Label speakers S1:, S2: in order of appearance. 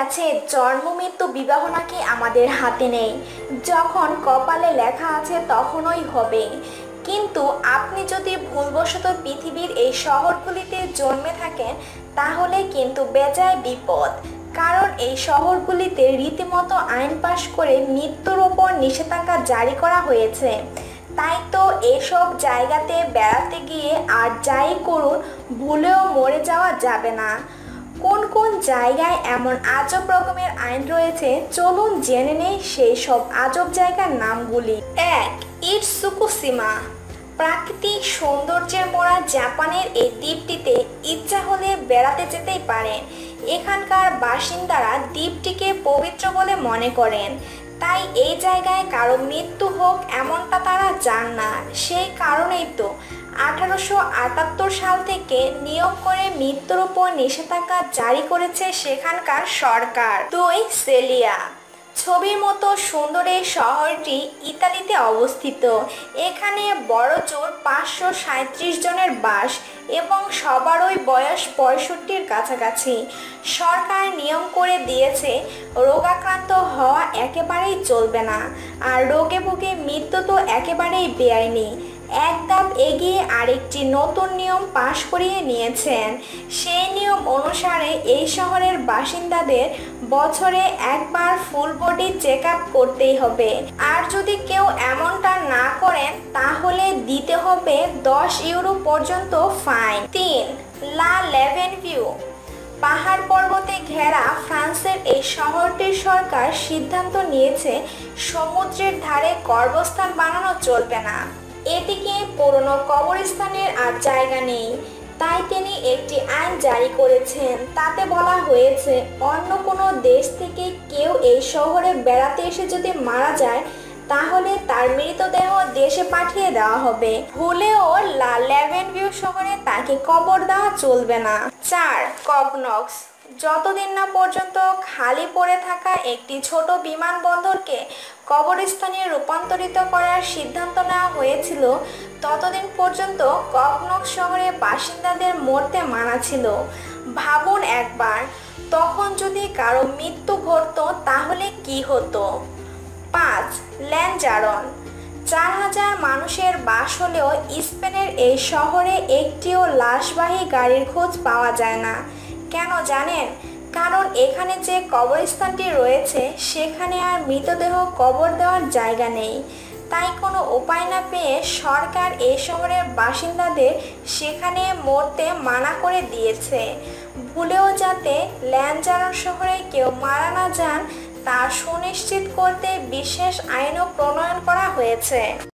S1: আছে জন্ম মৃত্যু বিবাহ নাকি আমাদের হাতে নেই, যখন কপালে লেখা আছে তখনই হবে। কিন্তু আপনি যদি ভুলবশত পৃথিবীর এই শহরগুলিতে জন্মে থাকেন তাহলে কিন্তু বেজায় বিপদ। কারণ এই শহরগুলিতে রীতিমতো আইন পাশ করে মৃত্যুর ওপর নিষেধাজ্ঞা জারি করা হয়েছে। তাই তো এসব জায়গাতে বেড়াতে গিয়ে আর যাই করুন ভুলেও মরে যাওয়া যাবে না। কোন কোন জায়গায় এমন আজব রকমের আইন রয়েছে চলুন জেনে নেই সেই সব আজব জায়গার নামগুলি। 1. ইটসুকুশিমা। প্রাকৃতিক সৌন্দর্যের মোড়া জাপানের এই দ্বীপটিতে ইচ্ছা হলে বেড়াতে যেতেই পারেন। এখানকার বাসিন্দারা দ্বীপটিকে পবিত্র বলে মনে করেন, তাই এই জায়গায় কারো মৃত্যু হোক এমনটা তারা চান না। সেই কারণেই তো 1878 সাল থেকে নিয়ম করে মৃত্যুর উপর নিষেধাজ্ঞা জারি করেছে সেখানকার সরকার। 2. সেলিয়া। ছবির মতো সুন্দর এই শহরটি ইতালিতে অবস্থিত। এখানে বড়জোর 537 জনের বাস এবং সবারই বয়স 65-র কাছাকাছি। সরকার নিয়ম করে দিয়েছে রোগাক্রান্ত হওয়া একেবারেই চলবে না, আর রোগে ভোগে মৃত্যু তো একেবারেই বেআইনি। এক ধাপ এগিয়ে আরেকটি নতুন নিয়ম পাশ করিয়ে নিয়েছেন। সেই নিয়ম অনুসারে এই শহরের বাসিন্দাদের বছরে একবার ফুল বডি চেক আপ করতেই হবে, আর যদি কেউ এমনটা না করেন তাহলে দিতে হবে 10 ইউরো পর্যন্ত ফাইন। 3. লা লেভেনভিউ। পাহাড় পর্বতে ঘেরা ফ্রান্সের এই শহরটির সরকার সিদ্ধান্ত নিয়েছে সমুদ্রের ধারে কবরস্থান বানানো চলবে না। এদিকে পুরনো কবরস্থানের আর জায়গা নেই, তাই তিনি একটি আইন জারি করেছেন। তাতে বলা হয়েছে অন্য কোনো দেশ থেকে কেউ এই শহরে বেড়াতে এসে যদি মারা যায় তাহলে তার মৃতদেহ দেশে পাঠিয়ে দেওয়া হবে। ভুলেও লা লেভেনভিউ শহরে তাকে কবর দেওয়া চলবে না। 4. কগনক্স। যতদিন না পর্যন্ত খালি পড়ে থাকা একটি ছোট বিমানবন্দরকে কবরস্থানে রূপান্তরিত করার সিদ্ধান্ত নেওয়া হয়েছিল ততদিন পর্যন্ত কগনক্স শহরে বাসিন্দাদের মরতে মানা ছিল। ভাবুন একবার, তখন যদি কারো মৃত্যু ঘটতো তাহলে কি হতো। 5. ল্যাঞ্জারন। 4000 মানুষের বাস হলেও স্পেনের এই শহরে একটিও লাশবাহী গাড়ির খোঁজ পাওয়া যায় না। কেন জানেন? কারণ এখানে যে কবরস্থানটি রয়েছে সেখানে আর মৃতদেহ কবর দেওয়ার জায়গা নেই। তাই কোনো উপায় না পেয়ে সরকার এই শহরের বাসিন্দাদের সেখানে মরতে মানা করে দিয়েছে। ভুলেও যাতে ল্যাঞ্জারন শহরে কেউ মারা না যান তা সুনিশ্চিত করতে বিশেষ আইনও প্রণয়ন করা হয়েছে।